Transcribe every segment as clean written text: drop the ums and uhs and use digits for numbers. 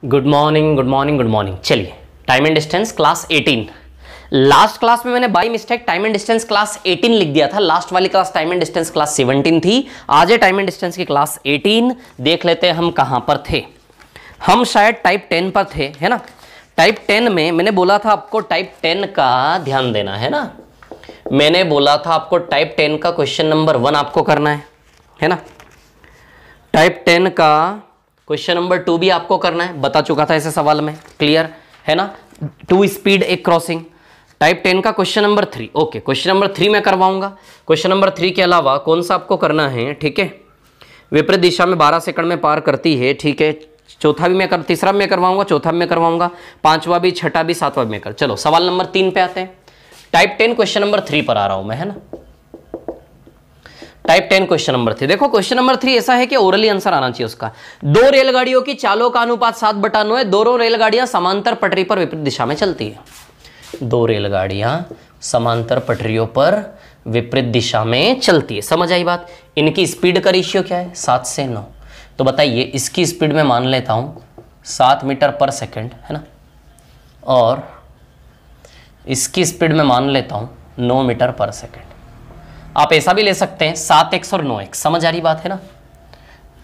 Good morning good morning good morning. चलिए, time and distance class 18। Last class में मैंने by mistake time and distance class 18 लिख दिया था। लास्ट वाली class time and distance class 17 थी। आज है टाइम एंड डिस्टेंस की क्लास 18। देख लेते हैं हम कहां पर थे। हम शायद टाइप 10 पर थे, है ना। टाइप 10 में मैंने बोला था आपको टाइप 10 का ध्यान देना है ना। मैंने बोला था आपको टाइप 10 का क्वेश्चन नंबर 1 आपको करना है ना। टाइप 10 का क्वेश्चन नंबर 2 भी आपको करना है, बता चुका था ऐसे सवाल में, क्लियर है ना। 2 स्पीड 1 क्रॉसिंग। टाइप 10 का question number 3, okay question number 3 मैं करवाऊंगा। क्वेश्चन नंबर 3 के अलावा कौन सा आपको करना है, ठीक है। विपरीत दिशा में 12 सेकंड में पार करती है, ठीक है। चौथा भी मैं तीसरा भी मैं करवाऊंगा, चौथा भी मैं करवाऊंगा, पांचवा भी, छठा भी, सातवां भी मैं कर। चलो सवाल नंबर 3 पे आते हैं। टाइप 10 क्वेश्चन नंबर 3 पर आ रहा हूं मैं, है ना। टाइप 10 क्वेश्चन नंबर 3 देखो। क्वेश्चन नंबर 3 ऐसा है कि ओरली आंसर आना चाहिए उसका। दो रेलगाड़ियों की चालों का अनुपात 7/9 है। दोनों रेलगाड़ियां समांतर पटरी पर विपरीत दिशा में चलती है। दो रेलगाड़ियां समांतर पटरियों पर विपरीत दिशा में चलती है। समझ आई बात। इनकी स्पीड का रेशियो क्या है, 7 से 9। तो बताइए, इसकी स्पीड में मान लेता हूं 7 मीटर पर सेकेंड, है ना, और इसकी स्पीड में मान लेता हूं 9 मीटर पर सेकेंड। आप ऐसा भी ले सकते हैं 7x और 9x। समझ आ रही बात है ना।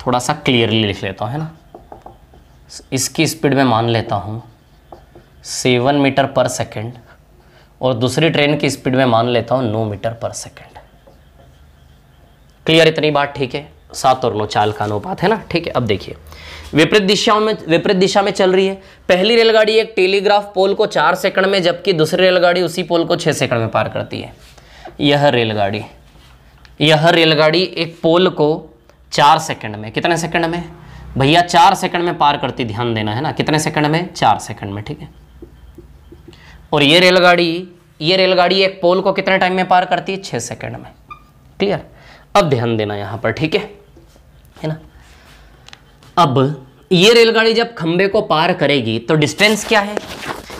थोड़ा सा क्लियरली लिख लेता हूं, है ना। इसकी स्पीड में मान लेता हूं 7 मीटर पर सेकेंड और दूसरी ट्रेन की स्पीड में मान लेता हूं 9 मीटर पर सेकेंड। क्लियर इतनी बात, ठीक है। 7 और 9 चाल का अनुपात है ना, ठीक है। अब देखिए, विपरीत दिशा में चल रही है। पहली रेलगाड़ी एक टेलीग्राफ पोल को 4 सेकंड में, जबकि दूसरी रेलगाड़ी उसी पोल को 6 सेकंड में पार करती है। यह रेलगाड़ी एक पोल को 4 सेकंड में, कितने सेकंड में भैया, 4 सेकंड में पार करती। ध्यान देना है ना, कितने सेकंड में, 4 सेकंड में, ठीक है। और ये रेलगाड़ी एक पोल को कितने टाइम में पार करती है, 6 सेकंड में। क्लियर। अब ध्यान देना यहां पर, ठीक है ना। अब ये रेलगाड़ी जब खंबे को पार करेगी तो डिस्टेंस क्या है,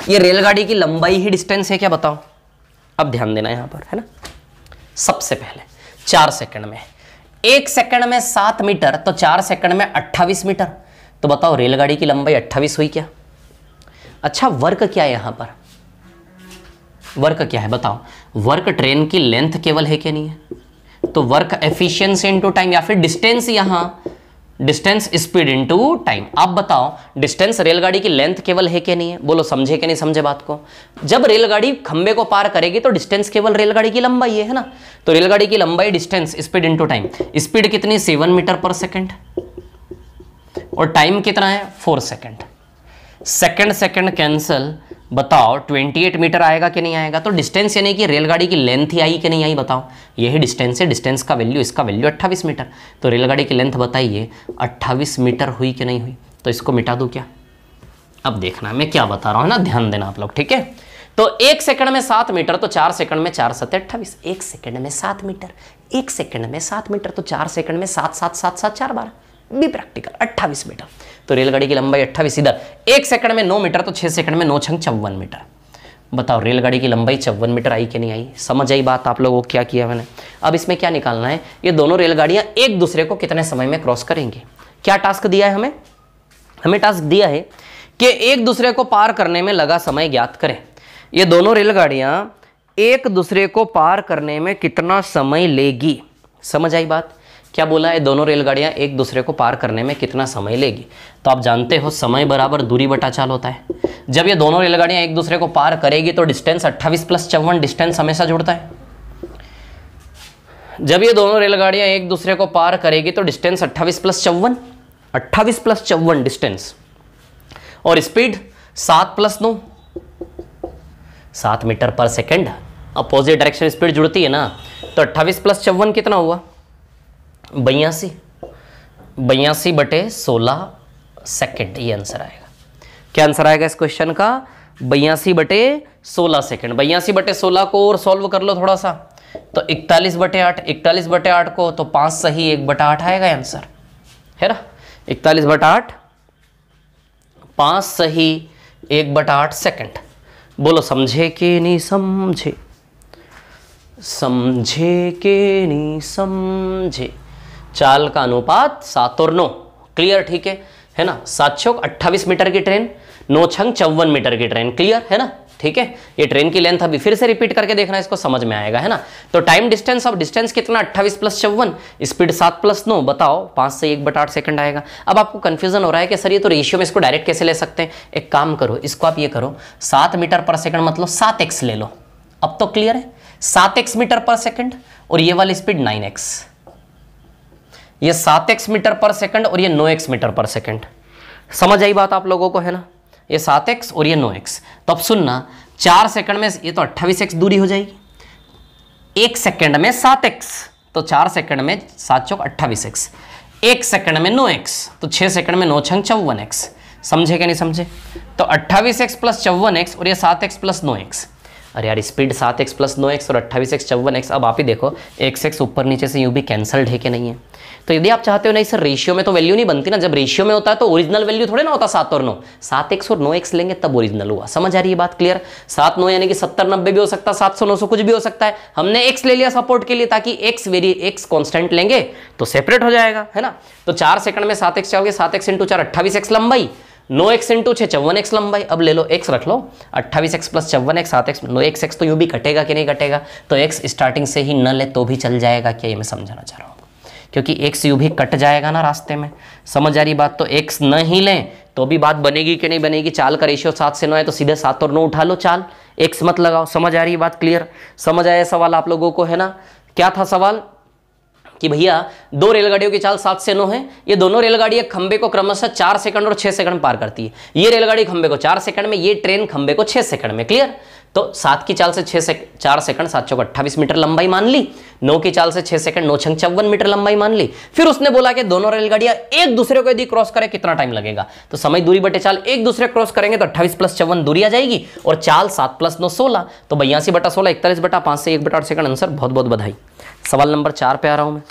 ये रेलगाड़ी की लंबाई ही डिस्टेंस है क्या, बताओ। अब ध्यान देना यहां पर, है ना। सबसे पहले 4 सेकंड में, 1 सेकंड में 7 मीटर, तो 4 सेकंड में 28 मीटर। तो बताओ रेलगाड़ी की लंबाई 28 हुई क्या। अच्छा, वर्क क्या है यहां पर, वर्क क्या है बताओ। वर्क ट्रेन की लेंथ केवल है क्या, नहीं है। तो वर्क एफिशिएंसी इनटू टाइम, या फिर डिस्टेंस, यहां डिस्टेंस स्पीड इनटू टाइम। आप बताओ डिस्टेंस रेलगाड़ी की लेंथ केवल है क्या, नहीं है। बोलो समझे कि नहीं समझे बात को। जब रेलगाड़ी खंबे को पार करेगी तो डिस्टेंस केवल रेलगाड़ी की लंबाई है ना। तो रेलगाड़ी की लंबाई distance speed into time. Speed कितनी, 7 मीटर पर सेकेंड, और टाइम कितना है, 4 सेकेंड। सेकेंड कैंसल, बताओ 28 मीटर आएगा कि नहीं आएगा। तो डिस्टेंस यानी कि रेलगाड़ी की लेंथ ही आई कि नहीं आई, बताओ। यही डिस्टेंस है। डिस्टेंस का वैल्यू, इसका वैल्यू 28 मीटर। तो रेलगाड़ी की लेंथ बताइए 28 मीटर हुई कि नहीं हुई। तो इसको मिटा दूं क्या। अब देखना मैं क्या बता रहा हूं ना, ध्यान देना आप लोग, ठीक है। तो 1 सेकंड में 7 मीटर, तो 4 सेकंड में 4 7 28। 1 सेकंड में 7 मीटर, 1 सेकंड में 7 मीटर, तो 4 सेकंड में 7 7 7 7 4 12, बी प्रैक्टिकल 28 मीटर। तो रेलगाड़ी की लंबाई 28। इधर 1 सेकंड में 9 मीटर, तो 6 सेकंड में 9 छंग 54 मीटर। बताओ रेलगाड़ी की लंबाई 54 मीटर आई कि नहीं आई। समझ आई बात आप लोगों को, क्या किया मैंने। अब इसमें क्या निकालना है, ये दोनों रेलगाड़ियां एक दूसरे को कितने समय में क्रॉस करेंगी। क्या टास्क दिया है हमें टास्क दिया है कि एक दूसरे को पार करने में लगा समय ज्ञात करें। ये दोनों रेलगाड़ियां एक दूसरे को पार करने में कितना समय लेगी। समझ आई बात। क्या बोला है, दोनों रेलगाड़ियां एक दूसरे को पार करने में कितना समय लेगी। तो आप जानते हो समय बराबर दूरी बटा चाल होता है। जब ये दोनों रेलगाड़ियां एक दूसरे को पार करेगी तो डिस्टेंस 28 + 54, डिस्टेंस हमेशा जुड़ता है। जब ये दोनों रेलगाड़ियां एक दूसरे को पार करेगी तो डिस्टेंस 28 + 54, 28 + 54 डिस्टेंस, और स्पीड 7 + 9, 7 मीटर पर सेकेंड। अपोजिट डायरेक्शन स्पीड जुड़ती है ना। तो 28 + 54 कितना हुआ, 82, 82/16 सेकेंड। ये आंसर आएगा। क्या आंसर आएगा इस क्वेश्चन का, 82/16 सेकेंड। 82/16 को और सॉल्व कर लो थोड़ा सा, तो 41/8, 41/8 को तो 5 सही 1/8 आएगा आंसर, है ना। 41/8, 5 सही 1/8 सेकेंड। बोलो समझे कि नहीं समझे, समझे कि नहीं समझे। चाल का अनुपात 7 और 9, क्लियर, ठीक है। है ना, 7 चौक 28 मीटर की ट्रेन, 9 छंग 54 मीटर की ट्रेन, क्लियर है ना, ठीक है। ये ट्रेन की लेंथ अभी फिर से रिपीट करके देखना, इसको समझ में आएगा, है ना। तो टाइम डिस्टेंस, अब डिस्टेंस कितना, 28 + 54, स्पीड 7 + 9, बताओ 5 से 1/8 सेकंड आएगा। अब आपको कंफ्यूजन हो रहा है कि सर ये तो रेशियो में, इसको डायरेक्ट कैसे ले सकते हैं। एक काम करो, इसको आप ये करो, 7 मीटर/सेकंड मतलब 7x ले लो। अब तो क्लियर है, 7x मीटर/सेकंड और ये वाली स्पीड 9x, ये 7x मीटर/सेकंड और ये 9x मीटर/सेकंड। समझ आई बात आप लोगों को, है ना, ये 7x और ये 9x। तो अब सुनना, 4 सेकंड में ये तो 28x दूरी हो जाएगी, 1 सेकंड में 7x, तो 4 सेकंड में 7 चौक 28x, 1 सेकंड में 9x, तो 6 सेकंड में 9 छंग 54x। समझे कि नहीं समझे। तो 28x + 54x और ये 7x + 9x। अरे यार, स्पीड 7x + 9x और 28x 54x। अब आप ही देखो, x ऊपर नीचे से यूं भी कैंसल्ड है कि नहीं है। तो यदि आप चाहते हो नहीं सर रेशियो में तो वैल्यू नहीं बनती ना, जब रेशियो में होता है तो ओरिजिनल वैल्यू थोड़े ना होता 7 और 9, 7x और 9x लेंगे तब ओरिजिनल हुआ। समझ आ रही है बात, क्लियर। 7 9 यानी कि 70 90 भी हो सकता है, 700 900 कुछ भी हो सकता है। हमने x ले लिया सपोर्ट के लिए, ताकि x कांस्टेंट लेंगे तो सेपरेट हो जाएगा, है ना। तो 4 सेकंड में 7x चाहोगे, 7x × 4 28x लंबाई, 9x × 6 54x लंबाई। अब ले लो x रख लो, 28x + 54x 7x 9x तो यूं भी कटेगा कि नहीं कटेगा। तो x स्टार्टिंग से ही न ले तो भी चल जाएगा, क्या ये मैं समझाना चाह रहा हूँ, क्योंकि x यूं भी कट जाएगा ना रास्ते में। समझ आ रही बात। तो x न ही लें तो भी बात बनेगी कि नहीं बनेगी। चाल का रेशियो 7 से 9 है तो सीधे 7 और 9 उठा लो, चाल x मत लगाओ। समझ आ रही बात, क्लियर। समझ आया सवाल आप लोगों को, है ना। क्या था सवाल कि भैया 2 रेलगाड़ियों की चाल 7 से 9 है, ये दोनों रेलगाड़ी एक खंबे को क्रमशः 4 सेकंड और 6 सेकंड पार करती है। ये रेलगाड़ी खंबे को 4 सेकंड में, ये ट्रेन खंबे को 6 सेकंड में, क्लियर। तो 7 की चाल से 4 सेकंड 7 चौक 28 मीटर लंबाई मान ली, 9 की चाल से 6 सेकंड 9 छंग 54 मीटर लंबाई मान ली। फिर उसने बोला कि दोनों रेलगाड़ियां एक दूसरे को यदि क्रॉस करें कितना टाइम लगेगा। तो समय दूरी बटे चाल, एक दूसरे क्रॉस करेंगे तो 28 + 54 दूरी आ जाएगी, और चाल 7 + 9 16, तो 82/16 41/5 से 1/8 सेकंड। आंसर बहुत बहुत बधाई। सवाल नंबर 4 पे आ रहा हूं मैं।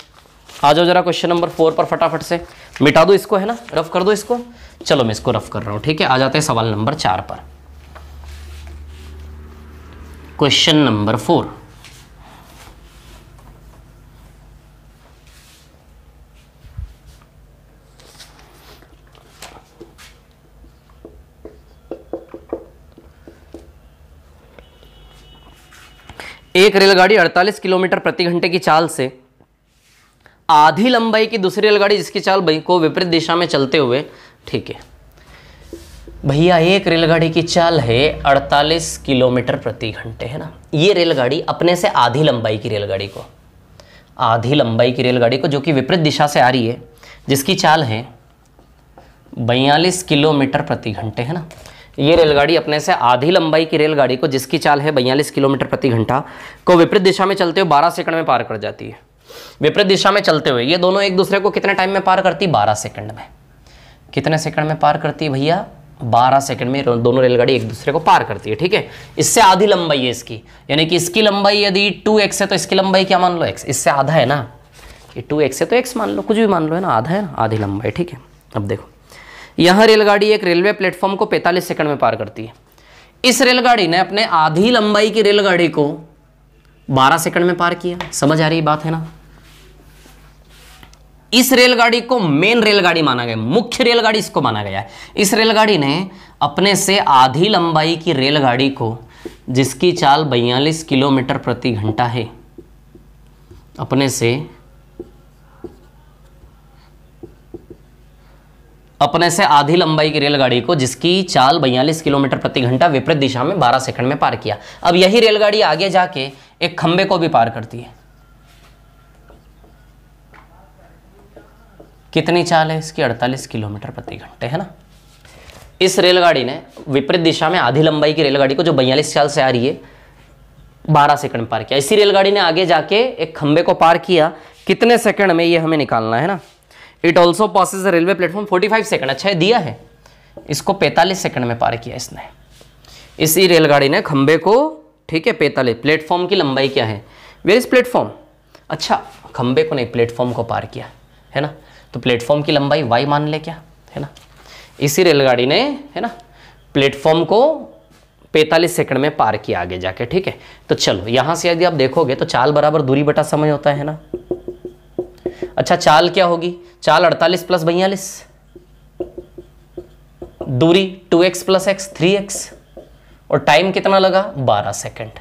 आ जाओ जरा क्वेश्चन नंबर 4 पर फटाफट से। मिटा दो इसको, है ना, रफ कर दो इसको। चलो मैं इसको रफ कर रहा हूं, ठीक है। आ जाते हैं सवाल नंबर 4 पर। क्वेश्चन नंबर 4, एक रेलगाड़ी 48 किलोमीटर प्रति घंटे की चाल से आधी लंबाई की दूसरी रेलगाड़ी जिसकी चाल को विपरीत दिशा में चलते हुए, ठीक है भैया, एक रेलगाड़ी की चाल है 48 किलोमीटर प्रति घंटे, है ना। ये रेलगाड़ी अपने से आधी लंबाई की रेलगाड़ी को, आधी लंबाई की रेलगाड़ी को जो कि विपरीत दिशा से आ रही है, जिसकी चाल है 42 किलोमीटर प्रति घंटे, है ना। ये रेलगाड़ी अपने से आधी लंबाई की रेलगाड़ी को, जिसकी चाल है 42 किलोमीटर प्रति घंटा, को विपरीत दिशा में चलते हुए 12 सेकंड में पार कर जाती है। विपरीत दिशा में चलते हुए ये दोनों एक दूसरे को कितने टाइम में पार करती है? 12 सेकंड में। कितने सेकंड में पार करती है भैया? 12 सेकंड में दोनों रेलगाड़ी एक दूसरे को पार करती है, ठीक है। इससे आधी लंबाई है इसकी, यानी कि इसकी लंबाई यदि 2x है तो इसकी लंबाई क्या मान लो? x। इससे आधा है ना, ये 2x है तो x मान लो, कुछ भी मान लो, है ना, आधा है ना, आधी लंबाई, ठीक है। अब देखो, यह रेलगाड़ी एक रेलवे प्लेटफॉर्म को 45 सेकंड में पार करती है। इस रेलगाड़ी ने अपने आधी लंबाई की रेलगाड़ी को 12 सेकंड में पार किया। समझ आ रही बात है ना। इस रेलगाड़ी को मेन रेलगाड़ी माना गया, मुख्य रेलगाड़ी इसको माना गया है। इस रेलगाड़ी ने अपने से आधी लंबाई की रेलगाड़ी को, जिसकी चाल 42 किलोमीटर प्रति घंटा है, अपने से आधी लंबाई की रेलगाड़ी को, जिसकी चाल 42 किलोमीटर प्रति घंटा विपरीत दिशा में 12 सेकंड में पार किया। अब यही रेलगाड़ी आगे जाके एक खंबे को भी पार करती है। कितनी चाल है इसकी? 48 किलोमीटर प्रति घंटे, है ना। इस रेलगाड़ी ने विपरीत दिशा में आधी लंबाई की रेलगाड़ी को, जो 42 चाल से आ रही है, 12 सेकंड में पार किया। इसी रेलगाड़ी ने आगे जाके एक खंबे को पार किया। कितने सेकंड में, ये हमें निकालना है ना। It also passes railway platform 45 second. अच्छा है, दिया है, इसको 45 सेकंड में पार किया इसने। इसी रेलगाड़ी ने खंबे को, ठीक है, 45, प्लेटफॉर्म की लंबाई क्या है? Where is platform? अच्छा, खंबे को नहीं, प्लेटफॉर्म को पार किया, है ना। तो प्लेटफॉर्म की लंबाई y मान ले क्या, है ना। इसी रेलगाड़ी ने, है ना, प्लेटफॉर्म को 45 सेकंड में पार किया आगे जाके, ठीक है। तो चलो यहां से यदि आप देखोगे तो चाल बराबर दूरी बटा समय होता है ना। अच्छा, चाल क्या होगी? चाल 48 + 42, दूरी 2x प्लस एक्स 3x, और टाइम कितना लगा 12 सेकंड।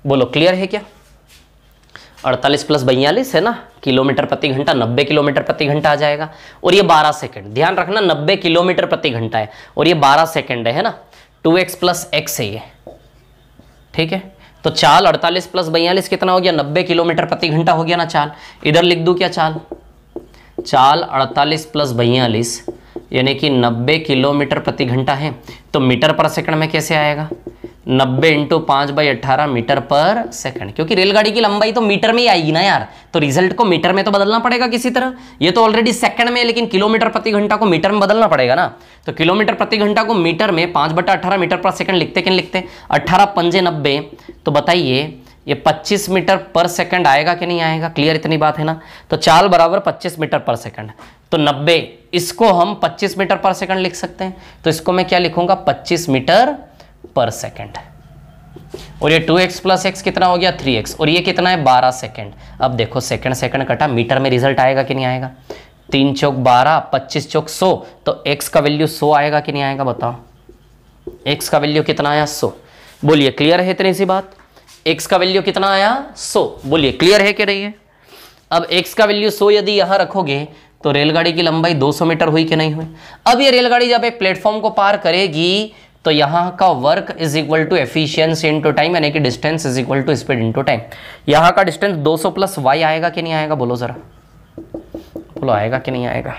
बोलो क्लियर है क्या? 48 प्लस 42 है ना किलोमीटर प्रति घंटा, 90 किलोमीटर प्रति घंटा आ जाएगा। और ये 12 सेकंड, ध्यान रखना 90 किलोमीटर प्रति घंटा है और ये 12 सेकंड है ना, 2x प्लस एक्स है ये, ठीक है। तो चाल 48 प्लस 42 कितना हो गया 90 किलोमीटर प्रति घंटा हो गया ना चाल। इधर लिख दूं क्या चाल? चाल 48 प्लस 42 यानी कि 90 किलोमीटर प्रति घंटा है, तो मीटर पर सेकंड में कैसे आएगा? 90 इंटू 5/18 मीटर पर सेकंड, क्योंकि रेलगाड़ी की लंबाई तो मीटर में ही आएगी ना यार, तो रिजल्ट को मीटर में तो बदलना पड़ेगा किसी तरह। ये तो ऑलरेडी सेकंड में है, लेकिन किलोमीटर प्रति घंटा को मीटर में बदलना पड़ेगा ना। तो किलोमीटर प्रति घंटा को मीटर में 5/18 मीटर पर सेकंड लिखते कि नहीं लिखते? 18 पंजे 90, तो बताइए ये 25 मीटर पर सेकंड आएगा कि नहीं आएगा? क्लियर इतनी बात है ना। तो चाल बराबर 25 मीटर पर सेकंड, तो 90 इसको हम 25 मीटर पर सेकंड लिख सकते हैं, तो इसको मैं क्या लिखूंगा 25 मीटर पर सेकंड। और ये 2x प्लस एक्स कितना हो गया 3x, और ये कितना है 12 सेकंड। अब देखो सेकंड सेकंड कटा, मीटर में रिजल्ट आएगा कि नहीं आएगा? 3 चौक 12, 25 चौक 100, तो x का वैल्यू 100 आएगा कि नहीं आएगा? बताओ x का वैल्यू कितना आया 100। बोलिए क्लियर है इतनी सी बात? x का वैल्यू कितना आया 100, बोलिए क्लियर है कि नहीं है? अब x का वैल्यू 100 यदि यहां रखोगे तो रेलगाड़ी की लंबाई 200 मीटर हुई कि नहीं हुई? अब ये रेलगाड़ी जब एक प्लेटफॉर्म को पार करेगी तो यहां का work is equal to efficiency into time, यानी कि distance is equal to speed into time. यहां का डिस्टेंस 200 प्लस y आएगा कि नहीं आएगा? बोलो जरा, बोलो आएगा कि नहीं आएगा?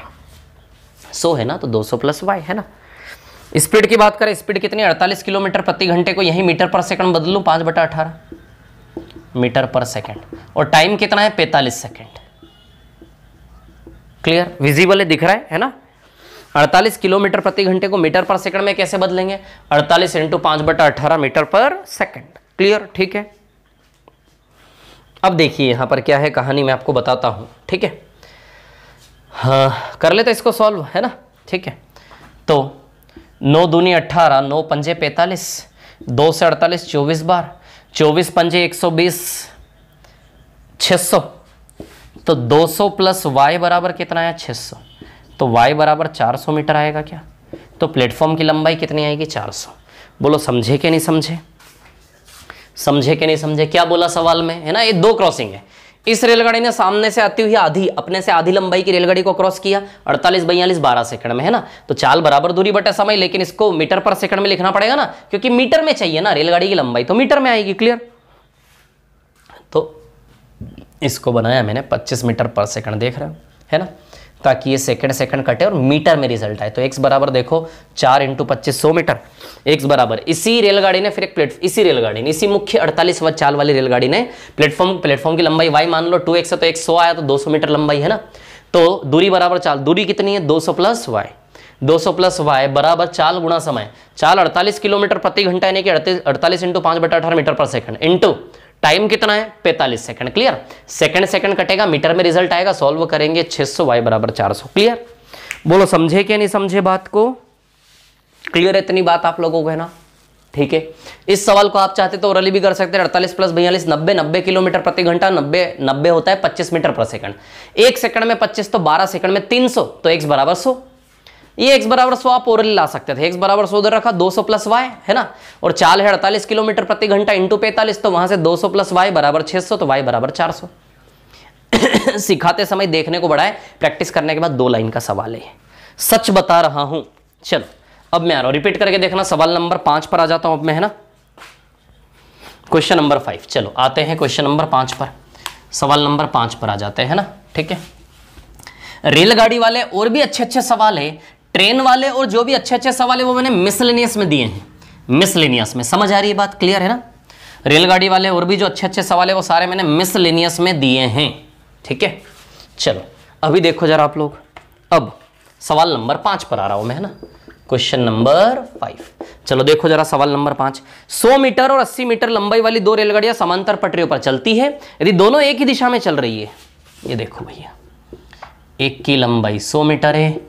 100 है ना, तो 200 प्लस y है ना। स्पीड की बात करें, स्पीड कितनी 48 किलोमीटर प्रति घंटे को यही मीटर पर सेकंड बदल लूं 5/18 मीटर पर सेकंड, और टाइम कितना है 45 सेकंड। क्लियर विजिबल है, दिख रहा है ना। 48 किलोमीटर प्रति घंटे को मीटर पर सेकंड में कैसे बदलेंगे? 48 इंटू 5/18 मीटर पर सेकंड। क्लियर, ठीक है। अब देखिए यहां पर क्या है कहानी, मैं आपको बताता हूं, ठीक है। हाँ कर लेते इसको सॉल्व, है ना, ठीक है। तो 9 दूनी 18, 9 पंजे 45, 2 से 48 24 बार, 24 पंजे 120, 600, तो 200 प्लस y बराबर कितना है 600, तो y बराबर 400 मीटर आएगा क्या? तो प्लेटफॉर्म की लंबाई कितनी आएगी 400। बोलो समझे कि नहीं समझे? समझे कि नहीं समझे? क्या बोला सवाल में, है ना। ये 2 क्रॉसिंग है। इस रेलगाड़ी ने सामने से आती हुई आधी, अपने से आधी लंबाई की रेलगाड़ी को क्रॉस किया 48 42 12 सेकंड में, है ना। तो चाल बराबर दूरी बटे समय, लेकिन इसको मीटर पर सेकंड में लिखना पड़ेगा ना, क्योंकि मीटर में चाहिए ना रेलगाड़ी की लंबाई, तो मीटर में आएगी। क्लियर, तो इसको बनाया मैंने 25 मीटर पर सेकंड, देख रहे हो, है ना, ताकि ये सेकंड सेकंड कटे और मीटर में रिजल्ट आए। तो x बराबर देखो 4 इंटू 25 100 मीटर। x बराबर इसी रेलगाड़ी ने फिर एक इसी रेलगाड़ी ने, इसी मुख्य 48 चाल वाली रेलगाड़ी ने प्लेटफॉर्म की लंबाई y मान लो 2x है, तो x 100 आया, तो 200 मीटर लंबाई है ना। तो दूरी बराबर चाल, दूरी कितनी है 200 प्लस y, 200 प्लस y बराबर चाल गुणा समय। चाल 48 किलोमीटर प्रति घंटा यानी कि 48 इंटू 5/18 मीटर पर सेकंड, इंटू टाइम कितना है 45 सेकंड। क्लियर, सेकंड सेकंड कटेगा, मीटर में रिजल्ट आएगा, सॉल्व करेंगे 600 y बराबर 400। क्लियर, बोलो समझे क्या नहीं समझे बात को? क्लियर है इतनी बात आप लोगों को, है ना, ठीक है। इस सवाल को आप चाहते तो ओरली भी कर सकते हैं। 48 प्लस 42 90, 90 किलोमीटर प्रति घंटा, 90 होता है 25 मीटर पर सेकंड। 1 सेकंड में 25, तो 12 सेकंड में 300, तो x बराबर 100। ये x बराबर 100 आप ओरली ला सकते थे। x बराबर 100 उधर रखा, 200 प्लस y, है ना, और चाल है 48 किलोमीटर प्रति घंटा इंटू 45, तो वहां से 200 प्लस y बराबर 600, तो y बराबर 400। सिखाते समय देखने को बड़ा है, प्रैक्टिस करने के बाद 2 लाइन का सवाल है, सच बता रहा हूं। चलो अब मैं आ रहा हूं, रिपीट करके देखना। सवाल नंबर 5 पर आ जाता हूं अब मैं, है ना, क्वेश्चन नंबर 5। चलो आते हैं क्वेश्चन नंबर 5 पर, सवाल नंबर 5 पर आ जाते हैं ना, ठीक है। रेलगाड़ी वाले और भी अच्छे अच्छे सवाल है, ट्रेन वाले और जो भी अच्छे अच्छे सवाल है वो मैंने मिसलेनियस में दिए हैं। मिसलेनियस में समझ आ रही है बात, क्लियर है ना। रेलगाड़ी वाले और भी जो अच्छे अच्छे सवाल है वो सारे मैंने मिसलेनियस में दिए हैं, ठीक है। चलो अभी देखो जरा आप लोग, अब सवाल नंबर 5 पर आ रहा हूं मैं, है ना, क्वेश्चन नंबर 5। चलो देखो जरा सवाल नंबर 5। 100 मीटर और 80 मीटर लंबाई वाली 2 रेलगाड़ियां समांतर पटरियों पर चलती है। यदि दोनों एक ही दिशा में चल रही है, ये देखो भैया, एक की लंबाई 100 मीटर है,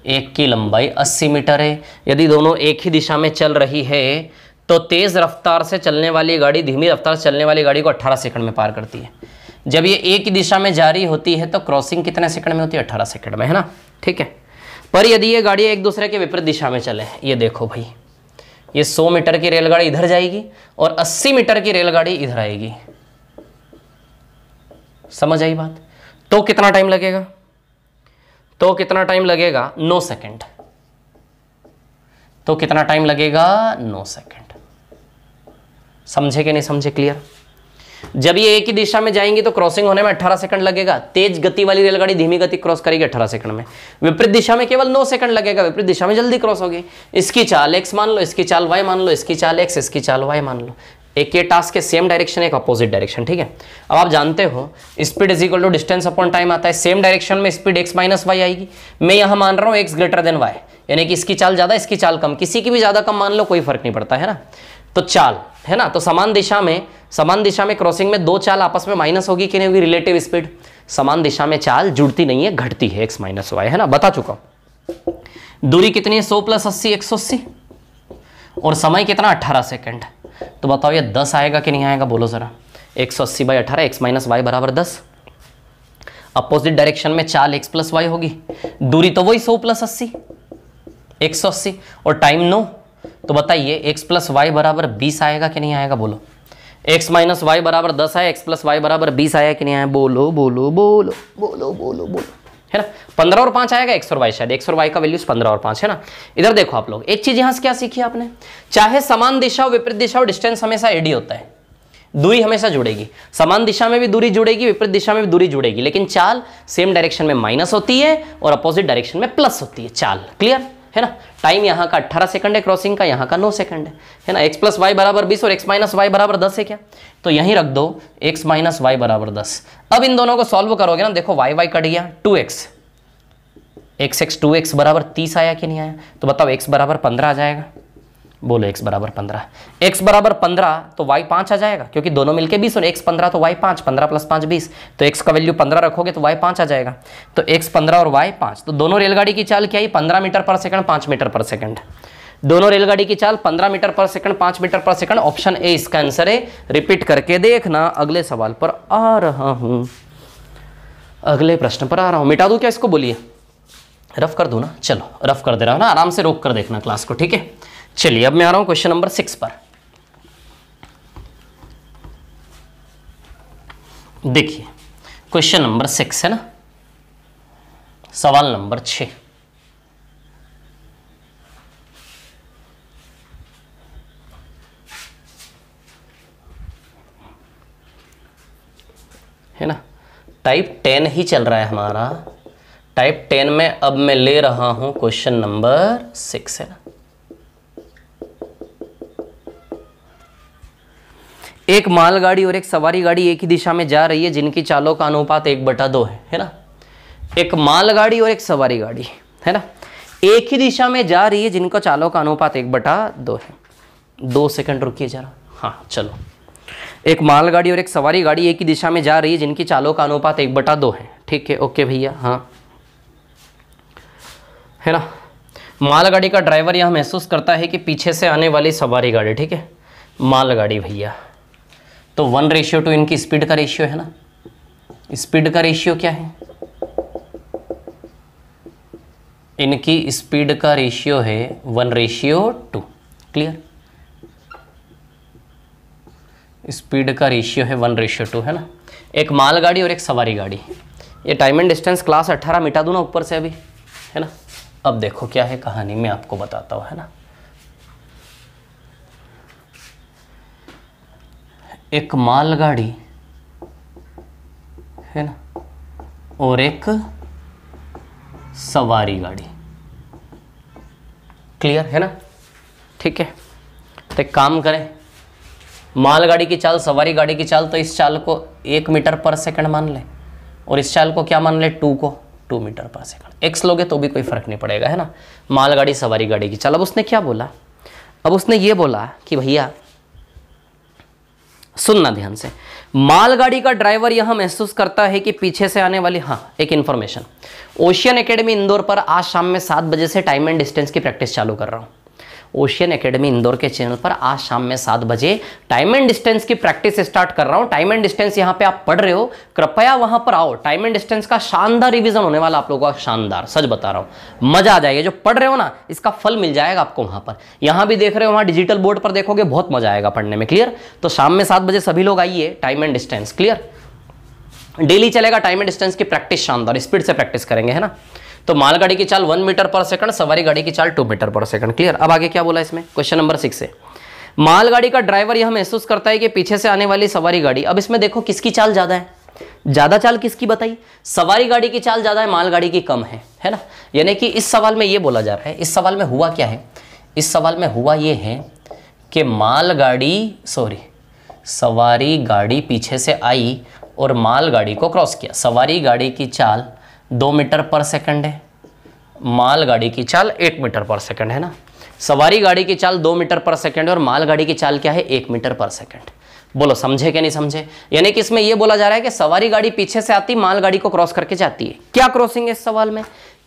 एक की लंबाई 80 मीटर है। यदि दोनों एक ही दिशा में चल रही है तो तेज रफ्तार से चलने वाली गाड़ी धीमी रफ्तार से चलने वाली गाड़ी को 18 सेकंड में पार करती है। जब ये एक ही दिशा में जारी होती है तो क्रॉसिंग कितने सेकंड में होती है 18 सेकंड में, है ना, ठीक है। पर यदि ये गाड़ी एक दूसरे के विपरीत दिशा में चले, ये देखो भाई, ये 100 मीटर की रेलगाड़ी इधर जाएगी और 80 मीटर की रेलगाड़ी इधर आएगी, समझ आई बात? तो कितना टाइम लगेगा? तो कितना टाइम लगेगा? 9 सेकंड। तो कितना टाइम लगेगा? 9 सेकंड। समझे कि नहीं समझे? क्लियर? जब ये एक ही दिशा में जाएंगी तो क्रॉसिंग होने में 18 सेकंड लगेगा। तेज गति वाली रेलगाड़ी धीमी गति क्रॉस करेगी 18 सेकंड में। विपरीत दिशा में केवल 9 सेकंड लगेगा, विपरीत दिशा में जल्दी क्रॉस होगी। इसकी चाल x मान लो, इसकी चाल y मान लो, इसकी चाल x, इसकी चाल y मान लो। एक ये टास्क है सेम डायरेक्शन, एक अपोजिट डायरेक्शन, ठीक है। अब आप जानते हो speed is equal to distance upon time आता है। सेम डायरेक्शन में स्पीड x माइनस वाई आएगी। मैं यहां मान रहा हूं x ग्रेटर देन y, यानी कि इसकी चाल ज्यादा, इसकी चाल कम, किसी की भी ज्यादा कम मान लो, कोई फर्क नहीं पड़ता है ना। तो चाल है ना, तो समान दिशा में क्रॉसिंग में दो चाल आपस में माइनस होगी कि नहीं होगी? Relative speed. समान दिशा में चाल जुड़ती नहीं है, घटती है, x माइनस वाई, है ना, बता चुका हूं। दूरी कितनी है? 100 + 80 180, और समय कितना? 18 सेकंड। तो बताओ ये 10 आएगा कि नहीं आएगा? बोलो जरा। 180/18 x माइनस वाई बराबर 10। अपोजिट डायरेक्शन में चाल x + y होगी, दूरी तो वही 100 + 80 180, और टाइम 9। तो बताइए x + y बराबर 20 आएगा कि नहीं आएगा? बोलो। x माइनस वाई बराबर 10 आया, x + y बराबर 20 आया कि नहीं आया? बोलो बोलो बोलो बोलो बोलो बोलो, है ना। 15 और 5 आएगा, x और y, शायद x और y का वैल्यूज 15 और 5 है ना। इधर देखो आप लोग, एक चीज यहां से क्या सीखी आपने? चाहे समान दिशा हो विपरीत दिशा हो, डिस्टेंस हमेशा एडी होता है, दूरी हमेशा जुड़ेगी। समान दिशा में भी दूरी जुड़ेगी, विपरीत दिशा में भी दूरी जुड़ेगी, लेकिन चाल सेम डायरेक्शन में माइनस होती है और अपोजिट डायरेक्शन में प्लस होती है चाल। क्लियर है ना। टाइम यहाँ का 18 सेकंड है क्रॉसिंग का, यहाँ का 9 सेकंड है ना। x + y बराबर 20 और x माइनस वाई बराबर 10 है क्या? तो यहीं रख दो x माइनस वाई बराबर 10। अब इन दोनों को सॉल्व करोगे ना, देखो y कट गया, 2x, x 2x बराबर 30 आया कि नहीं आया? तो बताओ x बराबर 15 आ जाएगा। बोलो x बराबर 15। x बराबर 15 तो y 5 आ जाएगा, क्योंकि दोनों मिलके 20 और x 15 तो y 5, 15 + 5 20, तो x का वैल्यू 15 रखोगे तो y 5 आ जाएगा। तो x 15 और y 5, तो दोनों रेलगाड़ी की चाल क्या है? 15 मीटर पर सेकंड, 5 मीटर पर सेकंड। दोनों रेलगाड़ी की चाल 15 मीटर पर सेकंड, 5 मीटर पर सेकंड। ऑप्शन ए इसका आंसर है। रिपीट करके देखना, अगले सवाल पर आ रहा हूं, अगले प्रश्न पर आ रहा हूं। मिटा दूं क्या इसको? बोलिए। रफ कर दूं ना? चलो रफ कर दे रहा हूं ना, आराम से रोक कर देखना क्लास को, ठीक है। चलिए अब मैं आ रहा हूं क्वेश्चन नंबर 6 पर। देखिए क्वेश्चन नंबर 6 है ना, सवाल नंबर 6। है ना, टाइप 10 ही चल रहा है हमारा। टाइप 10 में अब मैं ले रहा हूं क्वेश्चन नंबर 6, है ना। एक मालगाड़ी और एक सवारी गाड़ी एक ही दिशा में जा रही है, जिनकी चालों का अनुपात 1/2 है ना। एक मालगाड़ी और एक सवारी गाड़ी, है ना, एक ही दिशा में जा रही है, जिनका चालों का अनुपात 1/2 है। 2 सेकंड रुकिए जरा। हाँ चलो, एक मालगाड़ी और एक सवारी गाड़ी एक ही दिशा में जा रही है, जिनकी चालों का अनुपात 1/2 है। ठीक है, ओके भैया, हाँ है ना। मालगाड़ी का ड्राइवर यह महसूस करता है कि पीछे से आने वाली सवारी गाड़ी, ठीक है, मालगाड़ी भैया, तो 1:2 इनकी स्पीड का रेशियो है ना। स्पीड का रेशियो क्या है? इनकी स्पीड का रेशियो है 1:2। क्लियर, स्पीड का रेशियो है 1:2, है ना। एक मालगाड़ी और एक सवारी गाड़ी। ये टाइम एंड डिस्टेंस क्लास 18 मिटा दूं ना ऊपर से अभी, है ना। अब देखो क्या है कहानी, मैं आपको बताता हूं, है ना। एक मालगाड़ी है ना और एक सवारी गाड़ी। क्लियर है ना, ठीक है। तो एक काम करें, मालगाड़ी की चाल, सवारी गाड़ी की चाल, तो इस चाल को 1 मीटर पर सेकंड मान ले, और इस चाल को क्या मान ले? 2 मीटर पर सेकंड। x लोगे तो भी कोई फर्क नहीं पड़ेगा, है ना। मालगाड़ी सवारी गाड़ी की चाल। अब उसने क्या बोला? अब उसने ये बोला कि भैया सुनना ध्यान से, मालगाड़ी का ड्राइवर यह महसूस करता है कि पीछे से आने वाली, हाँ एक इंफॉर्मेशन, ओशियन एकेडमी इंदौर पर आज शाम में 7 बजे से टाइम एंड डिस्टेंस की प्रैक्टिस चालू कर रहा हूँ। ओशियन एकेडमी इंदौर के चैनल पर आज शाम में 7 बजे टाइम एंड डिस्टेंस की प्रैक्टिस स्टार्ट कर रहा हूं। टाइम एंड डिस्टेंस यहां पे आप पढ़ रहे हो, कृपया वहां पर आओ। टाइम एंड डिस्टेंस का शानदार रिवीजन होने वाला आप लोगों का, शानदार, सच बता रहा हूं, मजा आ जाएगा। जो पढ़ रहे हो ना, इसका फल मिल जाएगा आपको वहां पर। यहां भी देख रहे हो, वहां डिजिटल बोर्ड पर देखोगे, बहुत मजा आएगा पढ़ने में। क्लियर? तो शाम में 7 बजे सभी लोग आइए, time and distance. Clear? Daily चलेगा टाइम एंड डिस्टेंस की प्रैक्टिस, शानदार स्पीड से प्रैक्टिस करेंगे, है ना। तो मालगाड़ी की चाल 1 मीटर पर सेकंड, सवारी गाड़ी की चाल 2 मीटर पर सेकंड। क्लियर? अब आगे क्या बोला इसमें, क्वेश्चन नंबर 6 से, मालगाड़ी का ड्राइवर यह महसूस करता है कि पीछे से आने वाली सवारी गाड़ी, अब इसमें देखो किसकी चाल ज्यादा है, ज्यादा चाल किसकी बताई, सवारी गाड़ी की चाल ज्यादा है, मालगाड़ी की कम है ना। यानी कि इस सवाल में ये बोला जा रहा है, इस सवाल में हुआ क्या है, इस सवाल में हुआ ये है कि सवारी गाड़ी पीछे से आई और मालगाड़ी को क्रॉस किया। सवारी गाड़ी की चाल 2 मीटर पर सेकंड है, मालगाड़ी की चाल 1 मीटर पर सेकंड, है ना। सवारी गाड़ी की चाल 2 मीटर पर सेकंड और मालगाड़ी की चाल क्या है, 1 मीटर पर सेकंड। बोलो समझे क्या नहीं समझे? यानी कि इसमें यह बोला जा रहा है कि सवारी गाड़ी पीछे से आती, मालगाड़ी को क्रॉस करके जाती है। क्या क्रॉसिंग है इस सवाल में,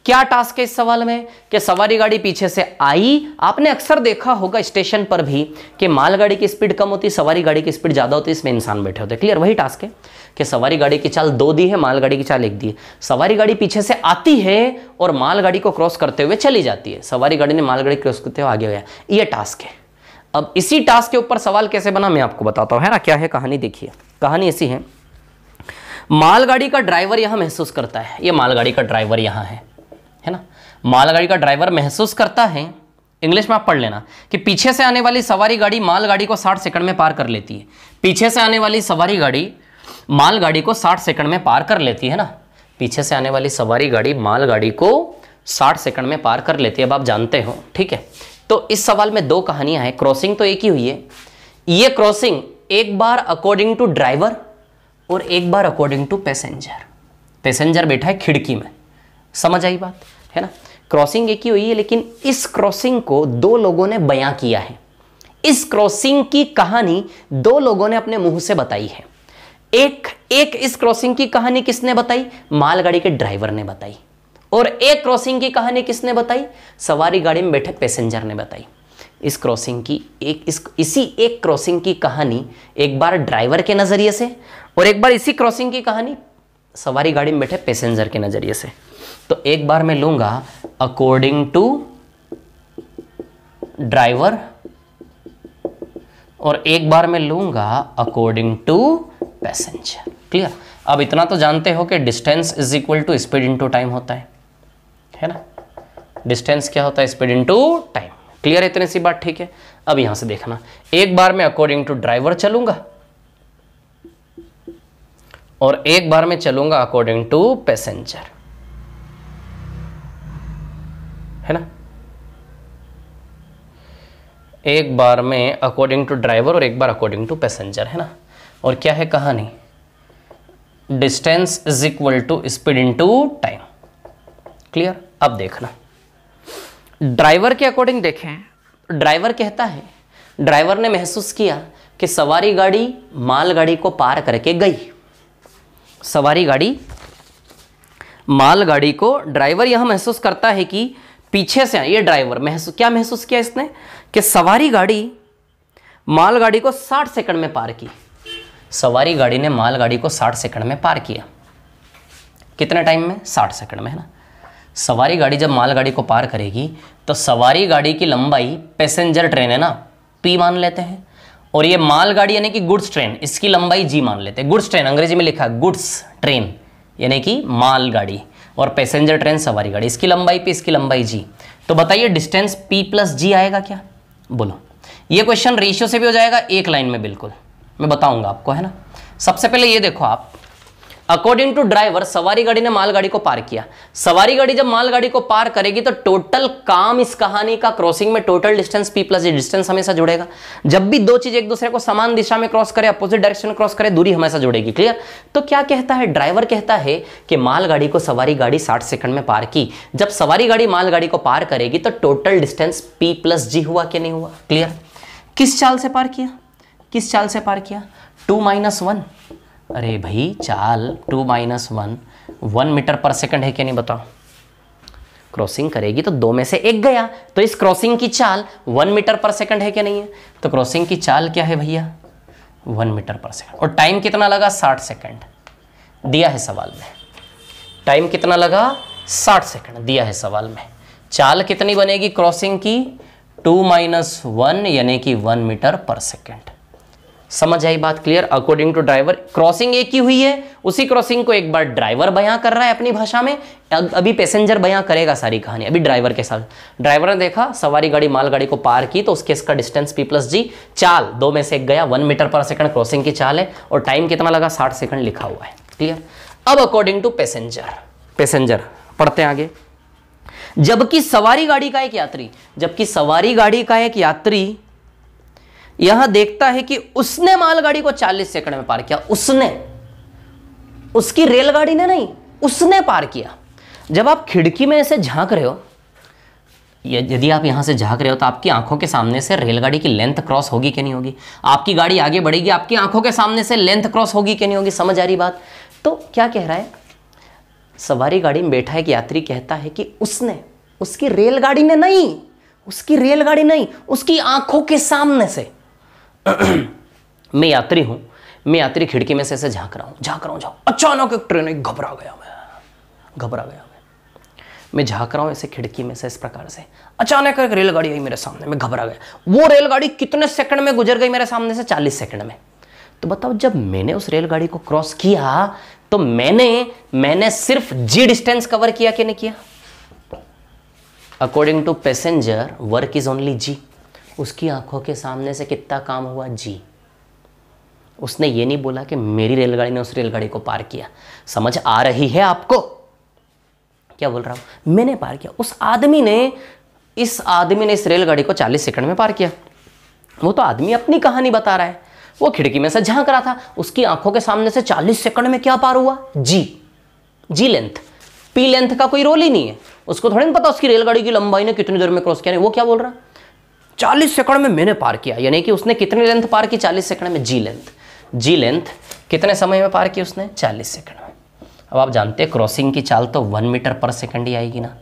क्या टास्क है इस सवाल में, कि सवारी गाड़ी पीछे से आई। आपने अक्सर देखा होगा स्टेशन पर भी कि मालगाड़ी की स्पीड कम होती, सवारी गाड़ी की स्पीड ज्यादा होती, इसमें इंसान बैठे होते। क्लियर? वही टास्क है कि सवारी गाड़ी की चाल 2 दी है, मालगाड़ी की चाल 1 दी है। सवारी गाड़ी पीछे से आती है और मालगाड़ी को क्रॉस करते हुए चली जाती है, सवारी गाड़ी ने मालगाड़ी क्रॉस करते हुए आगे गया। ये टास्क है। अब इसी टास्क के ऊपर सवाल कैसे बना मैं आपको बताता हूं, है ना। क्या है कहानी, देखिए कहानी ऐसी है। मालगाड़ी का ड्राइवर यहां महसूस करता है, ये मालगाड़ी का ड्राइवर यहां है ना। मालगाड़ी का ड्राइवर महसूस करता है, इंग्लिश में आप पढ़ लेना, कि पीछे से आने वाली सवारी गाड़ी मालगाड़ी को 60 सेकंड में पार कर लेती है। पीछे से आने वाली सवारी गाड़ी मालगाड़ी को 60 सेकंड में पार कर लेती है ना। पीछे से आने वाली सवारी गाड़ी मालगाड़ी को 60 सेकंड में पार कर लेती है। अब आप जानते हो, ठीक है। तो इस सवाल में 2 कहानियां हैं, क्रॉसिंग तो एक ही हुई है। ये क्रॉसिंग एक बार अकॉर्डिंग टू ड्राइवर और एक बार अकॉर्डिंग टू पैसेंजर। पैसेंजर बैठा है खिड़की में, समझ आई बात, है ना। क्रॉसिंग एक ही हुई है, लेकिन इस क्रॉसिंग को 2 लोगों ने बयां किया है। इस क्रॉसिंग की कहानी 2 लोगों ने अपने मुंह से बताई है। एक इस क्रॉसिंग की कहानी किसने बताई, मालगाड़ी के ड्राइवर ने बताई, और एक क्रॉसिंग की कहानी किसने बताई, सवारी गाड़ी में बैठे पैसेंजर ने बताई। इस क्रॉसिंग की इसी एक क्रॉसिंग की कहानी एक बार ड्राइवर के नजरिए से और एक बार इसी क्रॉसिंग की कहानी सवारी गाड़ी में बैठे पैसेंजर के नजरिए से। तो एक बार मैं लूंगा अकॉर्डिंग टू ड्राइवर और एक बार मैं लूंगा अकॉर्डिंग टू पैसेंजर। क्लियर? अब इतना तो जानते हो कि distance is equal to speed into time होता है ना। डिस्टेंस क्या होता है, स्पीड इनटू टाइम। क्लियर है इतनी सी बात, ठीक है। अब यहां से देखना, एक बार मैं अकॉर्डिंग टू ड्राइवर चलूंगा और एक बार मैं चलूंगा अकॉर्डिंग टू पैसेंजर, है ना। एक बार में अकॉर्डिंग टू ड्राइवर और एक बार अकॉर्डिंग टू पैसेंजर, है ना। और क्या है कहानी, distance is equal to speed into time. Clear? अब देखना, ड्राइवर के अकॉर्डिंग देखें, ड्राइवर कहता है, ड्राइवर ने महसूस किया कि सवारी गाड़ी मालगाड़ी को पार करके गई। सवारी गाड़ी मालगाड़ी को, ड्राइवर यहां महसूस करता है कि पीछे से, ये ड्राइवर क्या महसूस किया इसने, कि सवारी गाड़ी मालगाड़ी को 60 सेकंड में पार की। सवारी गाड़ी ने मालगाड़ी को 60 सेकंड में पार किया। कितने टाइम में, 60 सेकंड में, है ना। सवारी गाड़ी जब मालगाड़ी को पार करेगी तो सवारी गाड़ी की लंबाई, पैसेंजर ट्रेन है ना, P मान लेते हैं, और ये मालगाड़ी यानी कि गुड्स ट्रेन, इसकी लंबाई G मान लेते हैं। गुड्स ट्रेन अंग्रेजी में लिखा है गुड्स ट्रेन यानी कि मालगाड़ी, और पैसेंजर ट्रेन सवारी गाड़ी, इसकी लंबाई P, इसकी लंबाई G। तो बताइए डिस्टेंस P प्लस G आएगा क्या, बोलो। ये क्वेश्चन रेशियो से भी हो जाएगा, एक लाइन में बिल्कुल मैं बताऊंगा आपको, है ना। सबसे पहले ये देखो आप, अकॉर्डिंग टू ड्राइवर सवारी गाड़ी ने मालगाड़ी को पार किया। सवारी गाड़ी जब मालगाड़ी को पार करेगी तो टोटल काम इस कहानी का, क्रॉसिंग में total distance P plus G, distance हमेशा जुड़ेगा। जब भी 2 चीज एक दूसरे को समान दिशा में क्रॉस करे, अपोजिट डायरेक्शन में क्रॉस करे, दूरी हमेशा जुड़ेगी। क्लियर? तो क्या कहता है ड्राइवर, कहता है कि मालगाड़ी को सवारी गाड़ी 60 सेकंड में पार की। जब सवारी गाड़ी मालगाड़ी को पार करेगी तो total distance P plus G हुआ कि नहीं हुआ। क्लियर? किस चाल से पार किया, किस चाल से पार किया, 2 - 1। अरे भाई चाल 2 - 1 1 मीटर पर सेकंड है कि नहीं बताओ। क्रॉसिंग करेगी तो 2 में से 1 गया, तो इस क्रॉसिंग की चाल 1 मीटर पर सेकंड है क्या नहीं है? तो क्रॉसिंग की चाल क्या है भैया? 1 मीटर पर सेकंड। और टाइम कितना लगा? 60 सेकंड दिया है सवाल में। टाइम कितना लगा? 60 सेकंड दिया है सवाल में। चाल कितनी बनेगी क्रॉसिंग की? 2 - 1 यानी कि 1 मीटर पर सेकंड। समझ आई बात? Clear? According to driver crossing एक ही हुई है, उसी क्रॉसिंग को एक बार ड्राइवर बयां कर रहा है अपनी भाषा में, अभी पैसेंजर बयां करेगा सारी कहानी अभी ड्राइवर के साथ। ड्राइवर ने देखा सवारी गाड़ी मालगाड़ी को पार की तो उसके इसका डिस्टेंस P+G, चाल 2 में से 1 गया, 1 मीटर पर सेकंड क्रॉसिंग की चाल है, और टाइम कितना लगा? 60 सेकंड लिखा हुआ है। क्लियर? अब अकॉर्डिंग टू पैसेंजर पढ़ते हैं आगे। जबकि सवारी गाड़ी का एक यात्री यहां देखता है कि उसने मालगाड़ी को 40 सेकंड में पार किया। उसकी रेलगाड़ी ने नहीं, उसने पार किया। जब आप खिड़की में ऐसे झांक रहे हो, यदि आप यहां से झांक रहे हो तो आपकी आंखों के सामने से रेलगाड़ी की लेंथ क्रॉस होगी कि नहीं होगी? आपकी गाड़ी आगे बढ़ेगी, आपकी आंखों के सामने से लेंथ क्रॉस होगी कि नहीं होगी? समझ आ रही बात? तो क्या कह रहा है? सवारी गाड़ी में बैठा एक यात्री कहता है कि उसकी रेलगाड़ी ने नहीं, उसकी आंखों के सामने से मैं यात्री खिड़की में से ऐसे झांक रहा हूं, अचानक एक ट्रेन घबरा गया मैं झांक रहा हूं ऐसे खिड़की में से इस प्रकार से, अचानक एक रेलगाड़ी आई मेरे सामने, मैं घबरा गया। वो रेलगाड़ी कितने सेकंड में गुजर गई मेरे सामने से? 40 सेकंड में। तो बताओ, जब मैंने उस रेलगाड़ी को क्रॉस किया तो मैंने सिर्फ G डिस्टेंस कवर किया कि नहीं किया? According to passenger work is only G। उसकी आंखों के सामने से कितना काम हुआ? G। उसने ये नहीं बोला कि मेरी रेलगाड़ी ने उस रेलगाड़ी को पार किया। समझ आ रही है आपको क्या बोल रहा हूं? मैंने पार किया, इस आदमी ने इस रेलगाड़ी को 40 सेकंड में पार किया। वो तो आदमी अपनी कहानी बता रहा है, वो खिड़की में से झांक रहा था, उसकी आंखों के सामने से 40 सेकंड में क्या पार हुआ? G length. P लेंथ का कोई रोल ही नहीं है, उसको थोड़ी ना पता उसकी रेलगाड़ी की लंबाई ने कितनी देर में क्रॉस किया। वो क्या बोल रहा? 40 सेकंड में मैंने पार किया, यानी कि उसने कितनी लेंथ पार की? 40 सेकंड में। G लेंथ कितने समय में पार की उसने? 40 सेकंड में। अब आप जानते हैं क्रॉसिंग की चाल तो 1 मीटर पर सेकंड ही आएगी ना।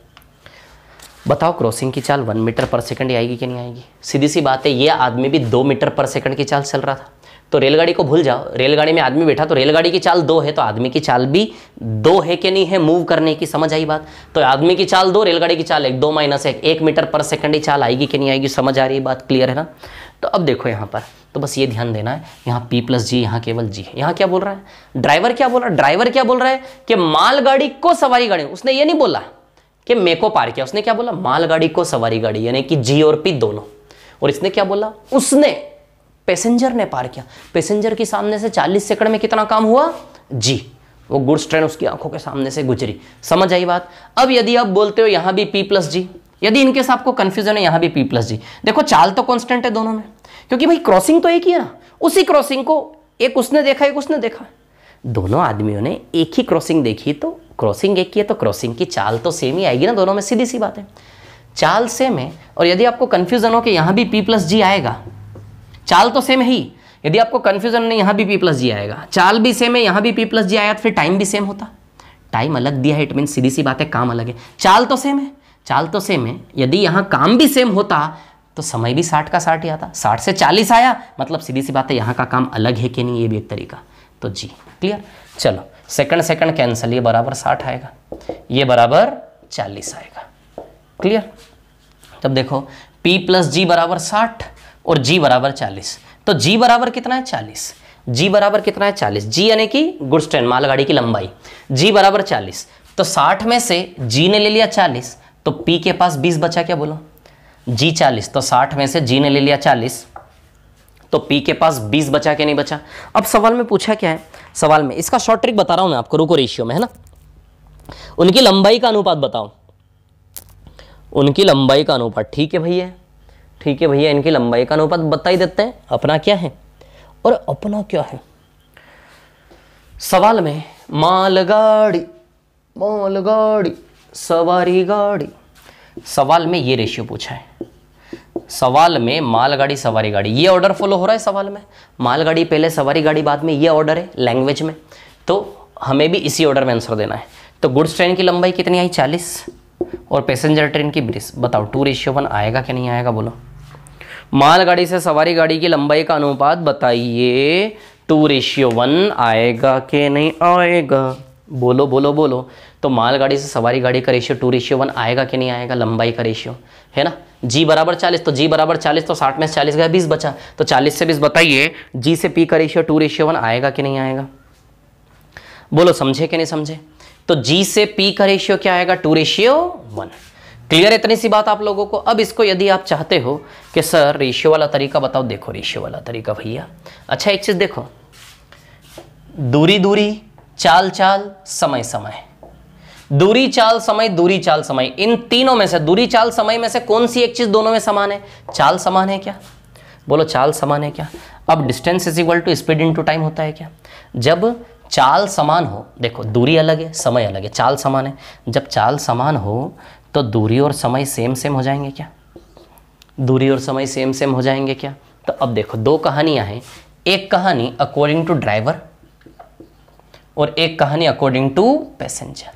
बताओ क्रॉसिंग की चाल 1 मीटर पर सेकंड ही आएगी कि नहीं आएगी? सीधी सी बात है, ये आदमी भी 2 मीटर पर सेकंड की चाल चल रहा था, तो रेलगाड़ी को भूल जाओ। रेलगाड़ी में आदमी बैठा तो रेलगाड़ी की चाल 2 है, तो आदमी की चाल भी 2 है कि नहीं है मूव करने की? समझ आई बात? तो आदमी की चाल 2, रेलगाड़ी की चाल 1, 2 - 1 मीटर पर सेकंड ही चाल आएगी कि नहीं आएगी? समझ आ रही बात? क्लियर है ना? तो अब देखो यहाँ पर, तो बस ये ध्यान देना है, यहाँ P+G, यहाँ केवल G है। यहाँ क्या बोल रहा है ड्राइवर? क्या बोल रहा है कि मालगाड़ी को सवारी गाड़ी, उसने ये नहीं बोला कि मेरे को पार किया, उसने क्या बोला? मालगाड़ी को सवारी गाड़ी, यानी कि G और P दोनों। और इसने क्या बोला? पैसेंजर ने पार किया। पैसेंजर के सामने से 40 सेकंड में कितना काम हुआ? G। वो गुड्स ट्रेन उसकी आंखों के सामने से गुजरी। समझ आई बात? अब यदि आप बोलते हो यहां भी P+G, यदि इनके साथ आपको कंफ्यूजन है, यहां भी P+G, देखो चाल तो कांस्टेंट है दोनों में, क्योंकि भाई क्रॉसिंग तो एक ही है ना। उसी क्रॉसिंग को एक उसने देखा, एक उसने देखा, दोनों आदमियों ने एक ही क्रॉसिंग देखी, तो क्रॉसिंग एक ही है तो क्रॉसिंग की चाल तो सेम ही आएगी ना दोनों में। सीधी सी बात है, चाल सेम है। और यदि आपको कंफ्यूजन हो कि यहां भी P+G आएगा, चाल तो सेम है ही, यदि आपको कंफ्यूजन नहीं, यहां भी P+G आएगा, चाल भी सेम है, यहां भी P+G आएगा, तो फिर टाइम भी सेम होता। टाइम अलग दिया है, इट मीन सीधी सी बात है काम अलग है। चाल तो सेम है, यदि यहां काम भी सेम होता तो समय भी 60 का 60 ही आता। 60 से 40 आया, मतलब सीधी सी बात है यहां का काम अलग है कि नहीं, ये भी एक तरीका। तो G क्लियर। चलो सेकंड कैंसिल, ये बराबर 60 आएगा, ये बराबर 40 आएगा। क्लियर। तब देखो P+G बराबर 60 और G बराबर 40, तो G बराबर कितना है? 40। G बराबर कितना है? 40। G यानी कि गुड्स ट्रेन मालगाड़ी की लंबाई, G बराबर 40। तो 60 में से G ने ले लिया 40, तो P के पास 20 बचा। क्या बोलो? G 40, तो 60 में से G ने ले लिया 40, तो P के पास 20 बचा कि नहीं बचा? अब सवाल में पूछा क्या है? सवाल में इसका शॉर्ट ट्रिक बता रहा हूं मैं आपको, रुको रेशियो में, है ना। उनकी लंबाई का अनुपात बताओ, उनकी लंबाई का अनुपात। ठीक है भैया, ठीक है भैया, इनकी लंबाई का अनुपात बता ही देते हैं। अपना क्या है और अपना क्या है? सवाल में मालगाड़ी सवारी गाड़ी, सवाल में ये रेशियो पूछा है। सवाल में मालगाड़ी सवारी गाड़ी, ये ऑर्डर फॉलो हो रहा है सवाल में। मालगाड़ी पहले, सवारी गाड़ी बाद में, ये ऑर्डर है लैंग्वेज में, तो हमें भी इसी ऑर्डर में आंसर देना है। तो गुड्स ट्रेन की लंबाई कितनी आई? 40, और पैसेंजर ट्रेन की ब्रिज, बताओ 2:1 आएगा कि नहीं आएगा, बोलो। मालगाड़ी से सवारी गाड़ी की लंबाई का अनुपात बताइए, 2:1 आएगा कि नहीं आएगा, बोलो बोलो बोलो। तो मालगाड़ी से सवारी गाड़ी का रेशियो 2:1 आएगा कि नहीं आएगा, लंबाई का रेशियो है ना। जी बराबर 40, तो जी बराबर 40, तो 60 में से 40 गया, 20 बचा, तो 40 से 20 बताइए जी से पी का रेशियो 2:1 आएगा कि नहीं आएगा, बोलो, समझे कि नहीं समझे। तो जी से पी का रेशियो क्या आएगा, 2:1। क्लियर है इतनी सी बात आप लोगों को। अब इसको यदि आप चाहते हो कि सर रेशियो वाला तरीका बताओ, देखो रेशियो वाला तरीका भैया, अच्छा एक चीज देखो, दूरी दूरी, चाल चाल, समय समय, दूरी चाल समय, दूरी चाल समय, इन तीनों में से, दूरी चाल समय में से कौन सी एक चीज दोनों में समान है, चाल समान है क्या, बोलो चाल समान है क्या। अब distance is equal to speed into time होता है क्या, जब चाल समान हो, देखो दूरी अलग है समय अलग है, चाल समान है, जब चाल समान हो तो दूरी और समय सेम सेम हो जाएंगे क्या, दूरी और समय सेम सेम हो जाएंगे क्या। तो अब देखो दो कहानियां हैं, एक कहानी अकॉर्डिंग टू ड्राइवर और एक कहानी अकॉर्डिंग टू पैसेंजर,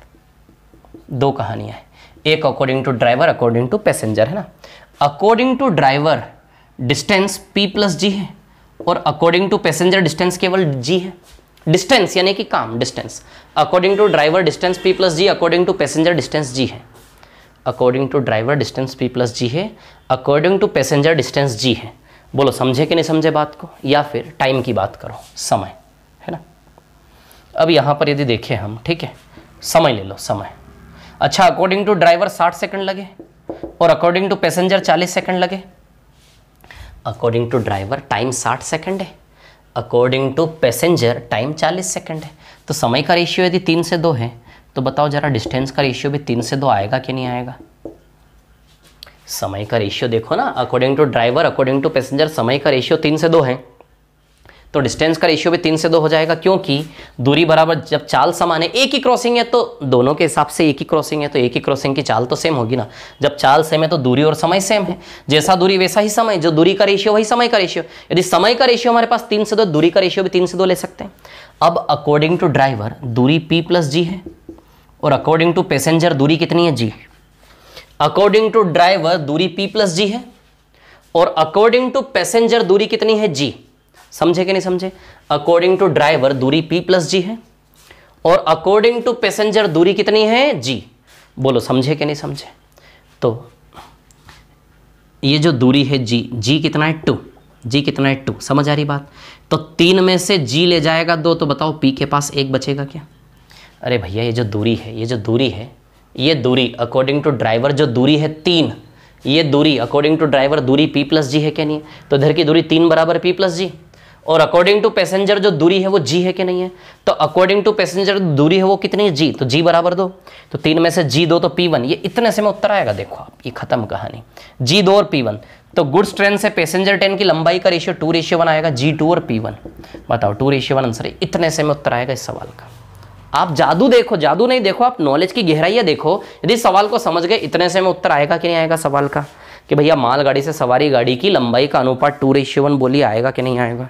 दो कहानियां हैं, एक according to driver according to passenger, है ना। According to driver distance p plus G है और अकॉर्डिंग टू पैसेंजर डिस्टेंस केवल g है, डिस्टेंस यानी कि काम, distance. According to driver distance p plus G, according to passenger distance g है, according to driver distance p plus G है, according to passenger distance g है, बोलो समझे कि नहीं समझे बात को। या फिर टाइम की बात करो, समय, है ना। अब यहां पर यदि देखें हम, ठीक है, समय ले लो, समय, अच्छा अकॉर्डिंग टू ड्राइवर 60 सेकंड लगे और अकॉर्डिंग टू पैसेंजर 40 सेकंड लगे, according to driver time 60 second है, according to passenger time 40 second है, तो समय का रेशियो यदि 3 से 2 है तो बताओ जरा डिस्टेंस का रेशियो भी 3 से 2 आएगा कि नहीं आएगा। समय का रेशियो देखो ना, according to driver according to passenger समय का रेशियो 3 से 2 है, तो डिस्टेंस का रेशियो भी 3 से 2 हो जाएगा, क्योंकि दूरी बराबर, जब चाल समान है, एक ही क्रॉसिंग है तो दोनों के हिसाब से एक ही क्रॉसिंग है, तो एक ही क्रॉसिंग की चाल तो सेम होगी ना। जब चाल सेम है तो दूरी और समय सेम है, जैसा दूरी वैसा ही समय, जो दूरी का रेशियो वही समय का रेशियो। यदि समय का रेशियो हमारे पास 3 से 2, दूरी का रेशियो भी 3 से 2 ले सकते हैं। अब अकॉर्डिंग टू ड्राइवर दूरी p प्लस जी है और अकॉर्डिंग टू पैसेंजर दूरी कितनी है, g। अकॉर्डिंग टू ड्राइवर दूरी p प्लस जी है और अकॉर्डिंग टू पैसेंजर दूरी कितनी है, g। समझे कि नहीं समझे। अकॉर्डिंग टू ड्राइवर दूरी p प्लस जी है और अकॉर्डिंग टू पैसेंजर दूरी कितनी है, g। बोलो समझे कि नहीं समझे। तो ये जो दूरी है g कितना है 2, g कितना है 2, समझ आ रही बात। तो 3 में से g ले जाएगा 2, तो बताओ p के पास 1 बचेगा क्या। अरे भैया ये जो दूरी है, ये जो दूरी है, ये दूरी अकॉर्डिंग टू ड्राइवर जो दूरी है 3, ये दूरी अकॉर्डिंग टू ड्राइवर दूरी p प्लस जी है क्या नहीं है, तो इधर की दूरी 3 बराबर p प्लस जी, और अकॉर्डिंग टू पैसेंजर जो दूरी है वो g है कि नहीं है, तो अकॉर्डिंग टू पैसेंजर दूरी है वो कितनी है, g, तो g बराबर 2, तो 3 में से g 2 तो p1, ये इतने से में उत्तर आएगा। देखो आप, ये खत्म कहानी, g 2 और p1। तो गुड्स ट्रेन से पैसेंजर ट्रेन की लंबाई का रेशियो 2:1 आएगा, g2 और p1, बताओ 2:1 आंसर है, इतने से में उत्तर आएगा इस सवाल का। आप जादू देखो, जादू नहीं देखो, आप नॉलेज की गहराइयाँ देखो। यदि सवाल को समझ गए, इतने से में उत्तर आएगा कि नहीं आएगा सवाल का, कि भैया मालगाड़ी से सवारी गाड़ी की लंबाई का अनुपात 2:1 बोलिए, आएगा कि नहीं आएगा।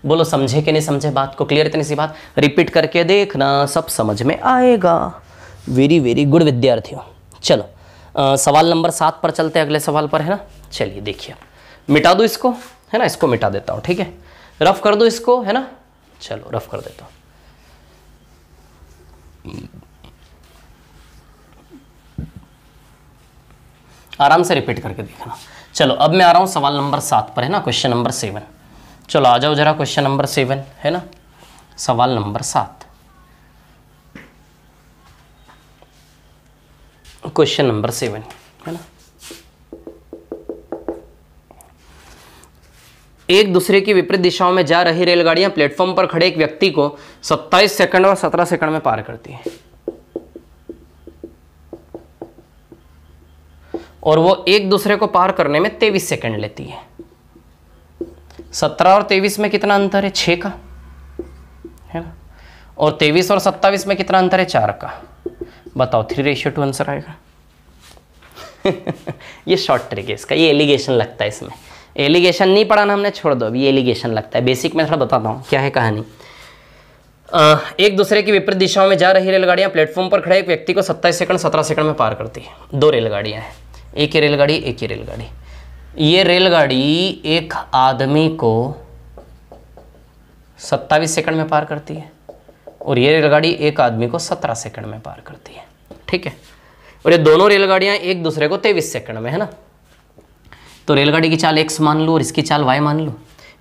बोलो समझे कि नहीं समझे बात को। क्लियर इतनी सी बात, रिपीट करके देखना, सब समझ में आएगा। वेरी वेरी गुड विद्यार्थियों। चलो सवाल नंबर 7 पर चलते हैं, अगले सवाल पर, है ना। चलिए देखिए, मिटा दो इसको, है ना, इसको मिटा देता हूँ, ठीक है, रफ कर दो इसको, है ना। चलो रफ कर देता हूँ। आराम से रिपीट करके देखना। चलो अब मैं आ रहा हूं सवाल नंबर 7 पर, है ना, क्वेश्चन नंबर 7। चलो आ जाओ जरा, क्वेश्चन नंबर 7, है ना, सवाल नंबर 7, क्वेश्चन नंबर 7, है ना। एक दूसरे की विपरीत दिशाओं में जा रही रेलगाड़ियां प्लेटफॉर्म पर खड़े एक व्यक्ति को 27 सेकंड और 17 सेकंड में पार करती हैं, और वो एक दूसरे को पार करने में 23 सेकंड लेती है। 17 और 23 में कितना अंतर है, 6 का, है ना, और 23 और 27 में कितना अंतर है, 4 का। बताओ 3:2 आंसर आएगा। ये शॉर्ट ट्रिक है इसका, ये एलिगेशन लगता है इसमें। एलिगेशन नहीं पढ़ाना हमने, छोड़ दो, अभी एलिगेशन लगता है। बेसिक में थोड़ा बताता हूँ क्या है कहानी। एक दूसरे की विपरीत दिशाओं में जा रही रेलगाड़ियां प्लेटफॉर्म पर खड़े एक व्यक्ति को 27 सेकंड 17 सेकंड में पार करती है। दो रेलगाड़ियां हैं, एक ही रेलगाड़ी एक ही रेलगाड़ी। ये रेलगाड़ी एक आदमी को 27 सेकंड में पार करती है और ये रेलगाड़ी एक आदमी को 17 सेकंड में पार करती है, ठीक है। और ये दोनों रेलगाड़ियां एक दूसरे को 23 सेकंड में, है ना। तो रेलगाड़ी की चाल x मान लो और इसकी चाल y मान लो,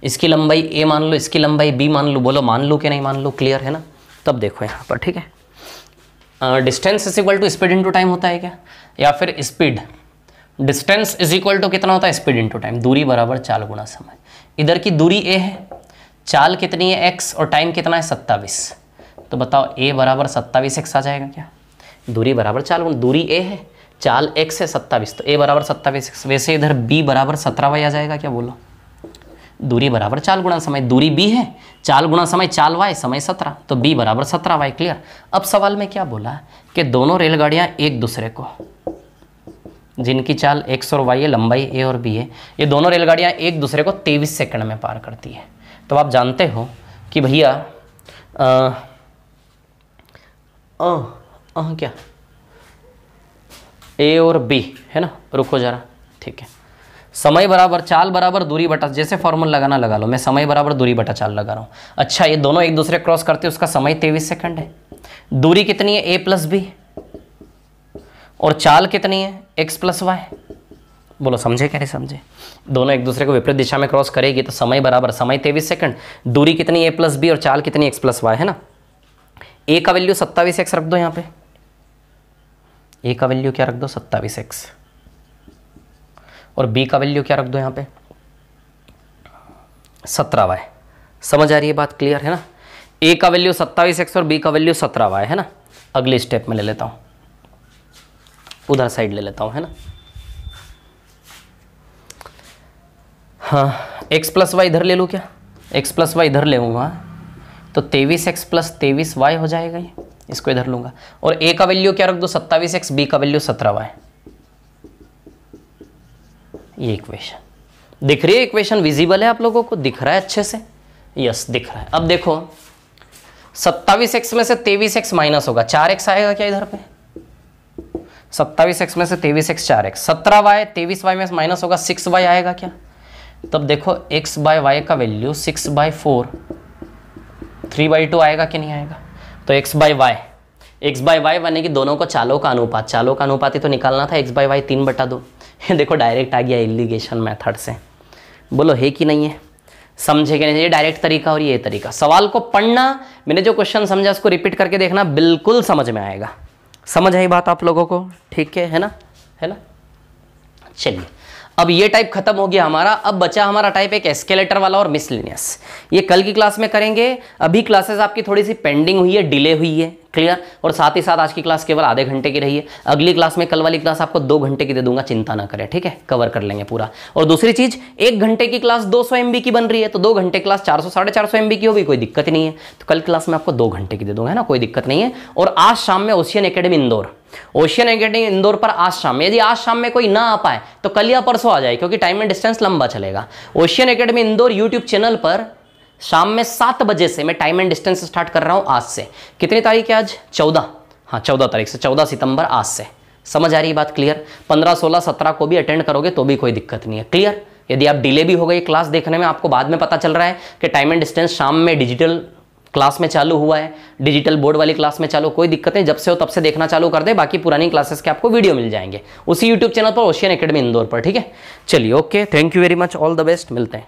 इसकी लंबाई a मान लो, इसकी लंबाई b मान लो। बोलो मान लो कि नहीं मान लो, क्लियर है ना। तब देखो यहाँ पर, ठीक है, distance is equal to speed into time होता है क्या, या फिर speed distance is equal to कितना होता है, स्पीड इंटू टाइम। दूरी बराबर चाल गुणा समय। इधर की दूरी a है, चाल कितनी है x और टाइम कितना है 27। तो बताओ a बराबर 27x आ जाएगा क्या। दूरी बराबर चाल गुणा, दूरी a है, चाल x है 27, तो a बराबर 27x। वैसे इधर b बराबर 17y आ जाएगा क्या, बोलो। दूरी बराबर चाल गुणा समय, दूरी b है, चाल गुणा समय, चाल y, समय 17, तो b बराबर 17y, क्लियर। अब सवाल में क्या बोला कि दोनों रेलगाड़ियां एक दूसरे को, जिनकी चाल x और y है, लंबाई a और b है, ये दोनों रेलगाड़ियां एक दूसरे को 23 सेकंड में पार करती है। तो आप जानते हो कि भैया क्या a और b है ना। रुको जरा, ठीक है। समय बराबर चाल बराबर दूरी बटा, जैसे फॉर्मूला लगाना लगा लो, मैं समय बराबर दूरी बटा चाल लगा रहा हूँ। अच्छा, ये दोनों एक दूसरे क्रॉस करते हैं, उसका समय 23 सेकंड है। दूरी कितनी है, a प्लस बी, और चाल कितनी है, x प्लस वाई। बोलो समझे क्या नहीं समझे। दोनों एक दूसरे को विपरीत दिशा में क्रॉस करेगी तो समय बराबर समय 23 सेकंड, दूरी कितनी a प्लस बी और चाल कितनी x प्लस वाई, है ना। a का वैल्यू 27x रख दो यहाँ पे, a का वैल्यू क्या रख दो 27x, और b का वैल्यू क्या रख दो यहाँ पे 17y। समझ आ रही है बात, क्लियर है ना। a का वैल्यू 27x और b का वैल्यू 17y, है ना। अगले स्टेप में ले लेता हूँ, उधर साइड ले लेता हूँ, है ना। हाँ, x प्लस वाई इधर ले लूँ क्या, x प्लस वाई इधर ले लूँगा तो 23x प्लस 23y हो जाएगा, ये इसको इधर लूँगा। और a का वैल्यू क्या रख दो 27x, b का वैल्यू 17y। ये इक्वेशन दिख रही है, इक्वेशन विजिबल है आप लोगों को, दिख रहा है अच्छे से, यस दिख रहा है। अब देखो 27x में से 23x माइनस होगा, 4x आएगा क्या इधर पे, 27x में से 23x 4x, 17y 23y में से माइनस होगा 6y आएगा क्या। तब देखो x बाय वाई का वैल्यू 6/4 3/2 आएगा कि नहीं आएगा। तो x बाय वाई बने कि दोनों को चालों का अनुपात, चालों का अनुपात ही तो निकालना था, x बाय वाई 3/2। देखो डायरेक्ट आ गया एलिगेशन मेथड से, बोलो है कि नहीं है, समझे कि नहीं। ये डायरेक्ट तरीका और ये तरीका, सवाल को पढ़ना, मैंने जो क्वेश्चन समझा उसको रिपीट करके देखना, बिल्कुल समझ में आएगा। समझ आई बात आप लोगों को, ठीक है ना, है ना। चलिए अब ये टाइप खत्म हो गया हमारा, अब बचा हमारा टाइप एक एस्केलेटर वाला और मिसलेनियस। ये कल की क्लास में करेंगे, अभी क्लासेस आपकी थोड़ी सी पेंडिंग हुई है, डिले हुई है, क्लियर। और साथ ही साथ आज की क्लास केवल आधे घंटे की रही है, अगली क्लास में, कल वाली क्लास आपको 2 घंटे की दे दूंगा, चिंता ना करें, ठीक है, कवर कर लेंगे पूरा। और दूसरी चीज, 1 घंटे की क्लास 200 MB की बन रही है, तो 2 घंटे क्लास 400 450 MB की होगी, कोई दिक्कत ही नहीं है। तो कल क्लास में आपको 2 घंटे की दे दूंगा, है ना, कोई दिक्कत नहीं है। और आज शाम में ocean academy Indore, ocean academy Indore पर आज शाम में, यदि आज शाम में कोई ना आ पाए तो कल या परसों आ जाए, क्योंकि टाइम एंड डिस्टेंस लंबा चलेगा। Ocean academy Indore YouTube channel पर शाम में 7 बजे से मैं टाइम एंड डिस्टेंस स्टार्ट कर रहा हूं आज से। कितनी तारीख है आज, 14, हाँ 14 तारीख से, 14 सितंबर आज से। समझ आ रही बात, क्लियर। 15, 16, 17 को भी अटेंड करोगे तो भी कोई दिक्कत नहीं है, क्लियर। यदि आप डिले भी हो गई क्लास देखने में, आपको बाद में पता चल रहा है कि टाइम एंड डिस्टेंस शाम में डिजिटल क्लास में चालू हुआ है, डिजिटल बोर्ड वाली क्लास में चालू, कोई दिक्कत नहीं, जब से हो तब से देखना चालू कर दे। बाकी पुरानी क्लासेस के आपको वीडियो मिल जाएंगे उसी यूट्यूब चैनल पर, ओशियन एकेडमी इंदौर पर, ठीक है। चलिए okay, thank you very much, all the best, मिलते हैं।